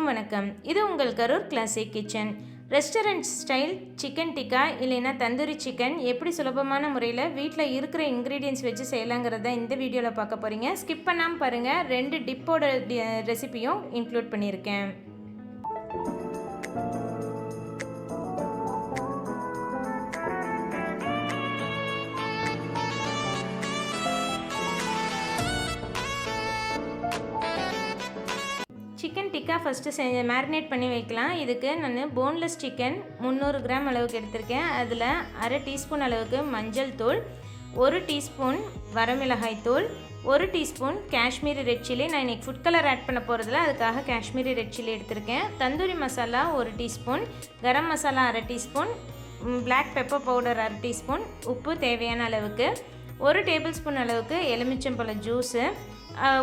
அனைவருக்கும் வணக்கம். இது உங்கள் Karur classic kitchen. Restaurant style chicken tikka இல்லைன்னா தந்தூரி சிக்கன் எப்படி சுலபமான முறையில் வீட்டில் இருக்கிற இன்க்ரீடியன்ஸ் வச்சு செய்யலாங்கிறத இந்த வீடியோவில் பார்க்க போகிறீங்க. ஸ்கிப் பண்ணாமல் பாருங்கள். 2 டிப்போட ரெசிபியும் இன்க்ளூட் பண்ணியிருக்கேன். சிக்கன் டிக்கா ஃபஸ்ட்டு மேரினேட் பண்ணி வைக்கலாம். இதுக்கு நான் போன்லெஸ் சிக்கன் 300 கிராம் அளவுக்கு எடுத்திருக்கேன். அதில் அரை டீஸ்பூன் அளவுக்கு மஞ்சள் தூள், 1 டீஸ்பூன் வரமிளகாய் தூள், 1 டீஸ்பூன் காஷ்மீரி ரெட் சில்லி. நான் இன்றைக்கி ஃபுட் கலர் ஆட் பண்ண போகிறதுல அதுக்காக காஷ்மீரி ரெட் சில்லி எடுத்திருக்கேன். தந்தூரி மசாலா 1 டீஸ்பூன், கரம் மசாலா அரை டீஸ்பூன், பிளாக் பெப்பர் பவுடர் அரை டீஸ்பூன், உப்பு தேவையான அளவுக்கு, 1 டேபிள் ஸ்பூன் அளவுக்கு எலுமிச்சம்பழம் ஜூஸு,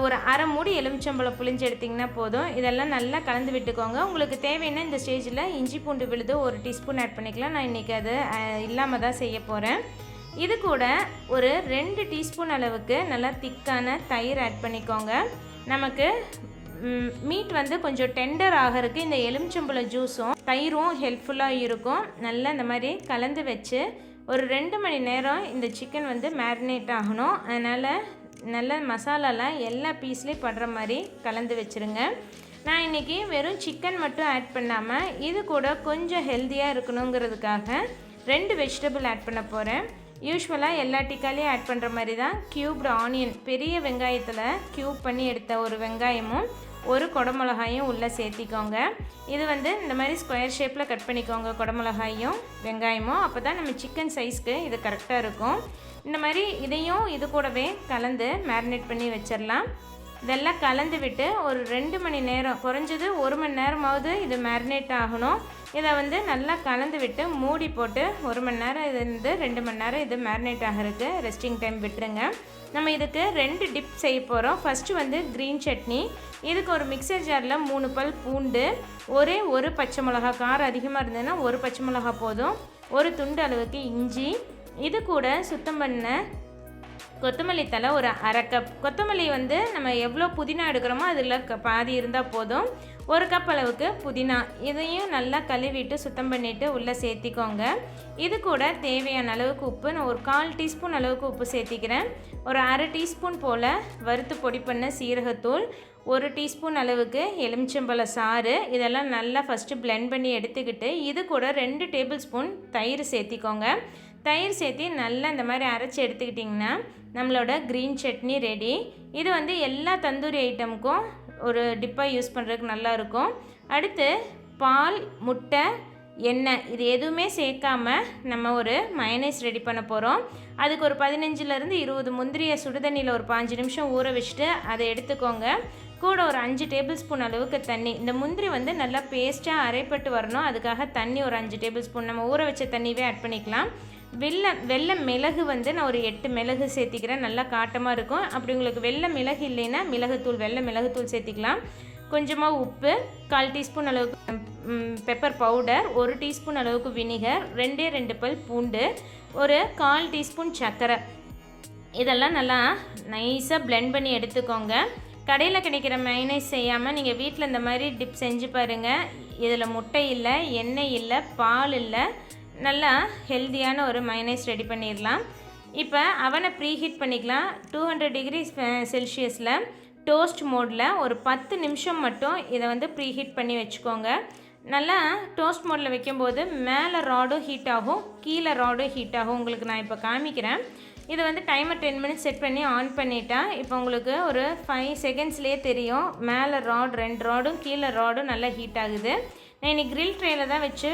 ஒரு அரை மூடி எலுமிச்சம்பழம் புளிஞ்சு எடுத்திங்கன்னா போதும். இதெல்லாம் நல்லா கலந்து விட்டுக்கோங்க. உங்களுக்கு தேவைன்னா இந்த ஸ்டேஜில் இஞ்சி பூண்டு விழுது 1 டீஸ்பூன் ஆட் பண்ணிக்கலாம். நான் இன்றைக்கி அது இல்லாமல் தான் செய்ய போகிறேன். இது கூட ஒரு 2 டீஸ்பூன் அளவுக்கு நல்லா திக்கான தயிர் ஆட் பண்ணிக்கோங்க. நமக்கு மீட் வந்து கொஞ்சம் டெண்டர் ஆகிறதுக்கு இந்த எலுமிச்சம்பழம் ஜூஸும் தயிரும் ஹெல்ப்ஃபுல்லாக இருக்கும். நல்லா இந்த மாதிரி கலந்து வச்சு ஒரு 2 மணி நேரம் இந்த சிக்கன் வந்து மேரினேட் ஆகணும். அதனால் நல்ல மசாலாலாம் எல்லா பீஸ்லேயும் படுற மாதிரி கலந்து வச்சுருங்க. நான் இன்றைக்கி வெறும் சிக்கன் மட்டும் ஆட் பண்ணாமல் இது கூட கொஞ்சம் ஹெல்த்தியாக இருக்கணுங்கிறதுக்காக 2 வெஜிடபிள் ஆட் பண்ண போகிறேன். யூஸ்வலாக எல்லா டிக்காலையும் ஆட் பண்ணுற மாதிரி தான் க்யூப்டு ஆனியன், பெரிய வெங்காயத்தில் க்யூப் பண்ணி எடுத்த ஒரு வெங்காயமும் 1 குடமிளகாயும் உள்ளே சேர்த்திக்கோங்க. இது வந்து இந்த மாதிரி ஸ்கொயர் ஷேப்பில் கட் பண்ணிக்கோங்க. குடமிளகாயும் வெங்காயமும் அப்போ தான் நம்ம சிக்கன் சைஸ்க்கு இது கரெக்டாக இருக்கும். இந்த மாதிரி இதையும் இது கூடவே கலந்து மேரினேட் பண்ணி வச்சிடலாம். இதெல்லாம் கலந்து விட்டு ஒரு 2 மணி நேரம், குறைஞ்சது 1 மணி நேரமாவது இது மேரினேட் ஆகணும். இதை வந்து நல்லா கலந்து விட்டு மூடி போட்டு 1 மணி நேரம் இது 2 மணி நேரம் இது மேரினேட் ஆகிறதுக்கு ரெஸ்டிங் டைம் விட்டுருங்க. நம்ம இதுக்கு 2 டிப் செய்ய போகிறோம். ஃபஸ்ட்டு வந்து க்ரீன் சட்னி. இதுக்கு ஒரு மிக்சர் ஜாரில் 3 பல் பூண்டு, ஒரே 1 பச்சை மிளகா, காரம் அதிகமாக இருந்ததுன்னா 1 பச்சை மிளகா போதும், 1 துண்டு அளவுக்கு இஞ்சி, இது கூட சுத்தம் பண்ண கொத்தமல்லி தலை ஒரு அரை கப். கொத்தமல்லி வந்து நம்ம எவ்வளோ புதினா எடுக்கிறோமோ அதில் பாதி இருந்தால் போதும். 1 கப் அளவுக்கு புதினா. இதையும் நல்லா கழுவிட்டு சுத்தம் பண்ணிவிட்டு உள்ளே சேர்த்திக்கோங்க. இது கூட தேவையான அளவுக்கு உப்பு, நான் ஒரு 1/4 டீஸ்பூன் அளவுக்கு உப்பு சேர்த்திக்கிறேன். ஒரு அரை டீஸ்பூன் போல் வறுத்து பொடி பண்ண சீரகத்தூள், 1 டீஸ்பூன் அளவுக்கு எலுமிச்சம்பழ சாறு. இதெல்லாம் நல்லா ஃபஸ்ட்டு பிளெண்ட் பண்ணி எடுத்துக்கிட்டு இது கூட 2 டேபிள் ஸ்பூன் தயிர் சேர்த்திக்கோங்க. தயிர் சேர்த்து நல்லா இந்த மாதிரி அரைச்சி எடுத்துக்கிட்டிங்கன்னா நம்மளோட க்ரீன் சட்னி ரெடி. இது வந்து எல்லா தந்தூரி ஐட்டமுக்கும் ஒரு டிப்பாக யூஸ் பண்ணுறதுக்கு நல்லாயிருக்கும். அடுத்து பால், முட்டை, எண்ணெய் இது எதுவுமே சேர்க்காம நம்ம ஒரு மயனைஸ் ரெடி பண்ண போகிறோம். அதுக்கு ஒரு 15லேருந்து 20 முந்திரியை சுடுதண்ணியில் ஒரு 5 நிமிஷம் ஊற வச்சுட்டு அதை எடுத்துக்கோங்க. கூட ஒரு 5 டேபிள் ஸ்பூன் அளவுக்கு தண்ணி. இந்த முந்திரி வந்து நல்லா பேஸ்ட்டாக அரைப்பட்டு வரணும். அதுக்காக தண்ணி ஒரு 5 டேபிள் ஸ்பூன், நம்ம ஊற வச்ச தண்ணியவே ஆட் பண்ணிக்கலாம். வெள்ளை மிளகு வந்து நான் ஒரு 8 மிளகு சேர்த்திக்கிறேன். நல்லா காட்டமாக இருக்கும். அப்படி உங்களுக்கு வெள்ளை மிளகு இல்லைன்னா மிளகுத்தூள், வெள்ளை மிளகுத்தூள் சேர்த்திக்கலாம். கொஞ்சமாக உப்பு, 1/4 டீஸ்பூன் அளவுக்கு பெப்பர் பவுடர், 1 டீஸ்பூன் அளவுக்கு வினிகர், 2 பல் பூண்டு, ஒரு 1/4 டீஸ்பூன் சர்க்கரை. இதெல்லாம் நல்லா நைஸாக பிளெண்ட் பண்ணி எடுத்துக்கோங்க. கடையில் கிடைக்கிற மைனஸ் செய்யாமல் நீங்கள் வீட்டில் இந்த மாதிரி டிப் செஞ்சு பாருங்கள். இதில் முட்டை இல்லை, எண்ணெய் இல்லை, பால் இல்லை, நல்லா ஹெல்த்தியான ஒரு மைனஸ் ரெடி பண்ணிடலாம். இப்போ அவனை ப்ரீஹீட் பண்ணிக்கலாம். 200 டிகிரி செல்சியஸில் டோஸ்ட் மோடில் ஒரு 10 நிமிஷம் மட்டும் இதை வந்து ப்ரீஹீட் பண்ணி வச்சுக்கோங்க. நல்லா டோஸ்ட் மோடில் வைக்கும்போது மேலே ராடும் ஹீட் ஆகும், கீழே ராடும் ஹீட் ஆகும். உங்களுக்கு நான் இப்போ காமிக்கிறேன். இது வந்து டைமர் 10 மினிட்ஸ் செட் பண்ணி ஆன் பண்ணிட்டா இப்போ உங்களுக்கு ஒரு 5 செகண்ட்ஸ்லேயே தெரியும் மேலே ராட் 2 ராடும் கீழே ராடும் நல்லா ஹீட் ஆகுது. நான் இன்றைக்கி கிரில் ட்ரேயில் தான் வச்சு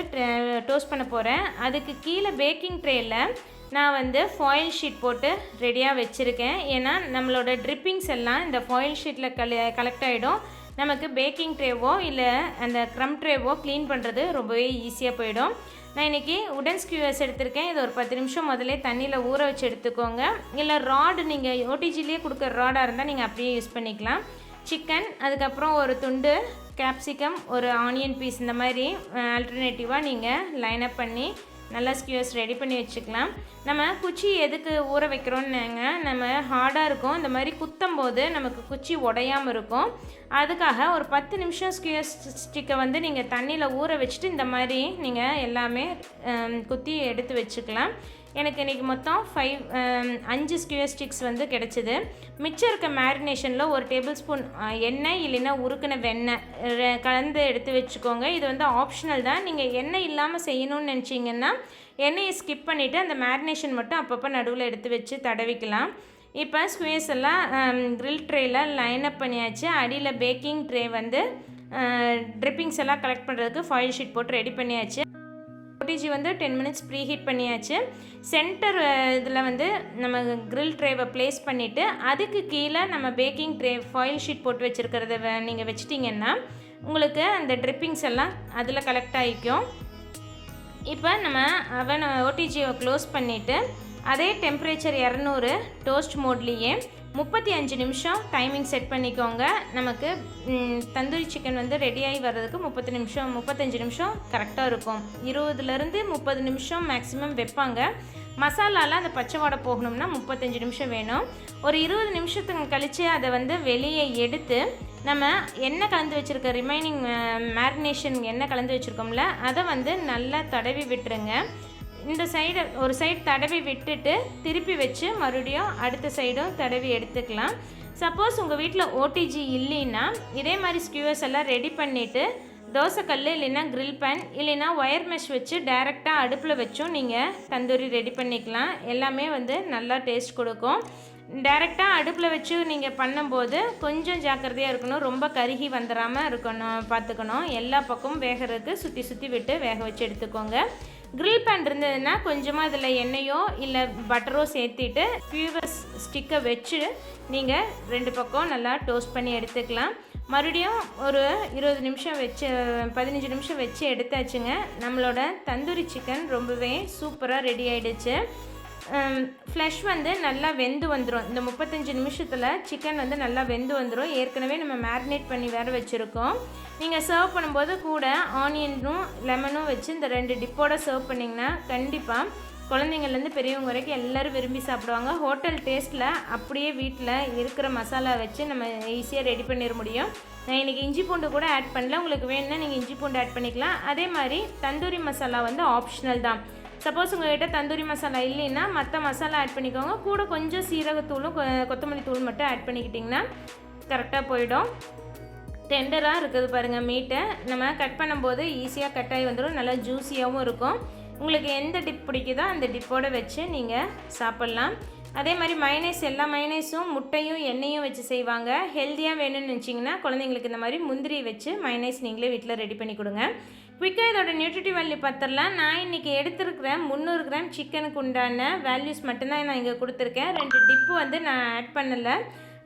டோஸ்ட் பண்ண போகிறேன். அதுக்கு கீழே பேக்கிங் ட்ரேயில் நான் வந்து ஃபாயில் ஷீட் போட்டு ரெடியாக வச்சுருக்கேன். ஏன்னா நம்மளோட ட்ரிப்பிங்ஸ் எல்லாம் இந்த ஃபாயில் ஷீட்டில் கலெக்ட் ஆகிடும். நமக்கு பேக்கிங் ட்ரேவோ இல்லை அந்த க்ரம் ட்ரேவோ க்ளீன் பண்ணுறது ரொம்பவே ஈஸியாக போயிடும். நான் இன்றைக்கி உடன் ஸ்கியூவர்ஸ் எடுத்திருக்கேன். இது ஒரு 10 நிமிஷம் முதலே தண்ணியில் ஊற வச்சு எடுத்துக்கோங்க. இல்லை ராடு நீங்கள் ஓடிஜிலேயே கொடுக்குற ராடாக இருந்தால் நீங்கள் அப்படியே யூஸ் பண்ணிக்கலாம். சிக்கன், அதுக்கப்புறம் ஒரு துண்டு கேப்சிகம், ஒரு ஆனியன் பீஸ், இந்த மாதிரி ஆல்டர்னேட்டிவாக நீங்கள் லைனப் பண்ணி நல்லா ஸ்கியூவர்ஸ் ரெடி பண்ணி வச்சுக்கலாம். நம்ம குச்சி எதுக்கு ஊற வைக்கிறோம்னுங்க, நம்ம ஹார்டாக இருக்கும், இந்த மாதிரி குத்தும் போது நமக்கு குச்சி உடையாமல் இருக்கும். அதுக்காக ஒரு 10 நிமிஷம் ஸ்குயர் ஸ்டிக்கை வந்து நீங்கள் தண்ணியில் ஊற வச்சுட்டு இந்த மாதிரி நீங்கள் எல்லாமே குத்தி எடுத்து வச்சுக்கலாம். எனக்கு இன்றைக்கி மொத்தம் 5 ஸ்குயர் ஸ்டிக்ஸ் வந்து கிடச்சிது. மிச்சம் இருக்க மேரினேஷனில் ஒரு டேபிள் ஸ்பூன் எண்ணெய் இல்லைன்னா உருக்கின வெண்ணெய் கலந்து எடுத்து வச்சுக்கோங்க. இது வந்து ஆப்ஷனல் தான். நீங்கள் எண்ணெய் இல்லாமல் செய்யணும்னு நினச்சிங்கன்னா எண்ணெயை ஸ்கிப் பண்ணிவிட்டு அந்த மேரினேஷன் மட்டும் அப்பப்போ நடுவில் எடுத்து வச்சு தடவிக்கலாம். இப்போ ஸ்குயர்ஸ் எல்லாம் க்ரில் ட்ரேயில் லைன் அப் பண்ணியாச்சு. அடியில் பேக்கிங் ட்ரே வந்து ட்ரிப்பிங்ஸ் எல்லாம் கலெக்ட் பண்ணுறதுக்கு ஃபாயில் ஷீட் போட்டு ரெடி பண்ணியாச்சு. OTG வந்து 10 மினிட்ஸ் ப்ரீ ஹீட் பண்ணியாச்சு. சென்டர் இதில் வந்து நம்ம க்ரில் ட்ரேவை ப்ளேஸ் பண்ணிவிட்டு அதுக்கு கீழே நம்ம பேக்கிங் ட்ரே ஃபாயில் ஷீட் போட்டு வச்சுருக்கிறத நீங்கள் வச்சிட்டிங்கன்னா உங்களுக்கு அந்த ட்ரிப்பிங்ஸ் எல்லாம் அதில் கலெக்ட் ஆகிக்கும். இப்போ நம்ம OTGயை க்ளோஸ் பண்ணிவிட்டு அதே டெம்பரேச்சர் 200 டோஸ்ட் மோட்லேயே 35 நிமிஷம் டைமிங் செட் பண்ணிக்கோங்க. நமக்கு தந்தூரி சிக்கன் வந்து ரெடியாகி வர்றதுக்கு 35 நிமிஷம் கரெக்டாக இருக்கும். 20லேருந்து 30 நிமிஷம் மேக்ஸிமம் வைப்பாங்க. மசாலாவில் அந்த பச்சை வாடை போகணும்னா 35 நிமிஷம் வேணும். ஒரு 20 நிமிஷத்துக்கு கழித்து அதை வந்து வெளியே எடுத்து நம்ம எண்ணெய் கலந்து வச்சுருக்க ரிமைனிங் மேரினேஷன் எண்ணெய் கலந்து வச்சுருக்கோம்ல அதை வந்து நல்லா தடவி விட்டுருங்க. இந்த சைடு ஒரு சைடு தடவி விட்டுட்டு திருப்பி வச்சு மறுபடியும் அடுத்த சைடும் தடவி எடுத்துக்கலாம். சப்போஸ் உங்கள் வீட்டில் OTG இல்லைன்னா இதே மாதிரி ஸ்கியூவர்ஸ் எல்லாம் ரெடி பண்ணிவிட்டு தோசைக்கல் இல்லைன்னா க்ரில் பேன் இல்லைன்னா ஒயர் மெஷ் வச்சு டைரெக்டாக அடுப்பில் வச்சும் நீங்கள் தந்தூரி ரெடி பண்ணிக்கலாம். எல்லாமே வந்து நல்லா டேஸ்ட் கொடுக்கும். டைரெக்டாக அடுப்பில் வச்சு நீங்கள் பண்ணும்போது கொஞ்சம் ஜாக்கிரதையாக இருக்கணும். ரொம்ப கருகி வந்துடாமல் பார்த்துக்கணும். எல்லா பக்கமும் வேகிறதுக்கு சுற்றி சுற்றி விட்டு வேக வச்சு எடுத்துக்கோங்க. க்ரில் பேன் இருந்ததுன்னா கொஞ்சமாக அதில் எண்ணெயோ இல்லை பட்டரோ சேர்த்திட்டு ஸ்கியூவர்ஸ் ஸ்டிக்கை வச்சு நீங்கள் 2 பக்கம் நல்லா டோஸ்ட் பண்ணி எடுத்துக்கலாம். மறுபடியும் ஒரு 20 நிமிஷம் வச்சு 15 நிமிஷம் வச்சு எடுத்தாச்சுங்க. நம்மளோட தந்தூரி சிக்கன் ரொம்பவே சூப்பராக ரெடி ஆகிடுச்சு. ஃப்ளஷ் வந்து நல்லா வெந்து வந்துடும். இந்த 35 நிமிஷத்தில் சிக்கன் வந்து நல்லா வெந்து வந்துடும். ஏற்கனவே நம்ம மேரினேட் பண்ணி வேறு வச்சுருக்கோம். நீங்கள் சர்வ் பண்ணும்போது கூட ஆனியனும் லெமனும் வச்சு இந்த 2 டிப்போட சர்வ் பண்ணிங்கன்னா கண்டிப்பாக குழந்தைங்கள்லேருந்து பெரியவங்க வரைக்கும் எல்லோரும் விரும்பி சாப்பிடுவாங்க. ஹோட்டல் டேஸ்ட்டில் அப்படியே வீட்டில் இருக்கிற மசாலா வச்சு நம்ம ஈஸியாக ரெடி பண்ணிட முடியும். நான் இன்றைக்கி இஞ்சி பூண்டு கூட ஆட் பண்ணல. உங்களுக்கு வேணும்னா நீங்கள் இஞ்சி பூண்டு ஆட் பண்ணிக்கலாம். அதே மாதிரி தந்தூரி மசாலா வந்து ஆப்ஷனல் தான். சப்போஸ் உங்கள்கிட்ட தந்தூரி மசாலா இல்லைன்னா மற்ற மசாலா ஆட் பண்ணிக்கோங்க. கூட கொஞ்சம் சீரகத்தூளும் கொத்தமல்லி தூள் மட்டும் ஆட் பண்ணிக்கிட்டிங்கன்னா கரெக்டாக போயிடும். டெண்டராக இருக்குது பாருங்கள். மீட்டை நம்ம கட் பண்ணும்போது ஈஸியாக கட் ஆகி வந்துடும். நல்லா ஜூஸியாகவும் இருக்கும். உங்களுக்கு எந்த டிப் பிடிக்குதோ அந்த டிப்போடு வச்சு நீங்கள் சாப்பிட்லாம். அதே மாதிரி மைனேஸ், எல்லா மைனேஸும் முட்டையும் எண்ணெயும் வச்சு செய்வாங்க. ஹெல்த்தியாக வேணும்னு நினச்சிங்கன்னா குழந்தைங்களுக்கு இந்த மாதிரி முந்திரி வச்சு மைனேஸ் நீங்களே வீட்டில் ரெடி பண்ணி கொடுங்க. குயிக்காக இதோட நியூட்ரிட்டிவ் வேல்யூ பார்த்துடலாம். நான் இன்றைக்கி எடுத்துருக்கிற 300 கிராம் சிக்கனுக்கு உண்டான வேல்யூஸ் மட்டும்தான் நான் இங்கே கொடுத்துருக்கேன். 2 டிப்பு வந்து நான் ஆட் பண்ணலை.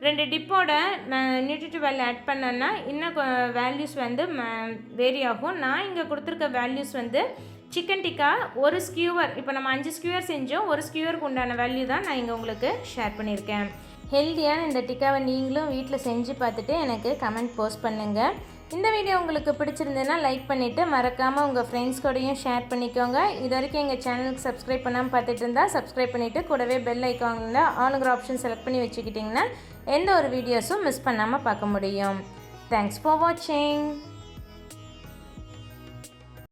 2 டிப்போட நான் நியூட்ரிட்டிவ் வேல்யூ ஆட் பண்ணேன்னா இன்னும் வேல்யூஸ் வந்து வேரி ஆகும். நான் இங்கே கொடுத்துருக்க வேல்யூஸ் வந்து சிக்கன் டிக்கா ஒரு ஸ்கியூவர், இப்போ நம்ம 5 ஸ்கியூவர் செஞ்சோம், ஒரு ஸ்கியூவருக்கு உண்டான வேல்யூ தான் நான் இங்கே உங்களுக்கு ஷேர் பண்ணியிருக்கேன். ஹெல்த்தியான இந்த டிக்காவை நீங்களும் வீட்டில் செஞ்சு பார்த்துட்டு எனக்கு கமெண்ட் போஸ்ட் பண்ணுங்கள். இந்த வீடியோ உங்களுக்கு பிடிச்சிருந்ததுன்னா லைக் பண்ணிவிட்டு மறக்காமல் உங்கள் ஃப்ரெண்ட்ஸ் கூடயும் ஷேர் பண்ணிக்கோங்க. இது வரைக்கும் எங்கள் சேனலுக்கு சப்ஸ்கிரைப் பண்ணாமல் பார்த்துட்டு இருந்தால் சப்ஸ்கிரைப் பண்ணிவிட்டு கூடவே பெல் ஐக்கானில் ஆளுங்கிற ஆப்ஷன் செலக்ட் பண்ணி வச்சுக்கிட்டிங்கன்னா எந்த ஒரு வீடியோஸும் மிஸ் பண்ணாமல் பார்க்க முடியும். தேங்க்ஸ் ஃபார் வாட்சிங்.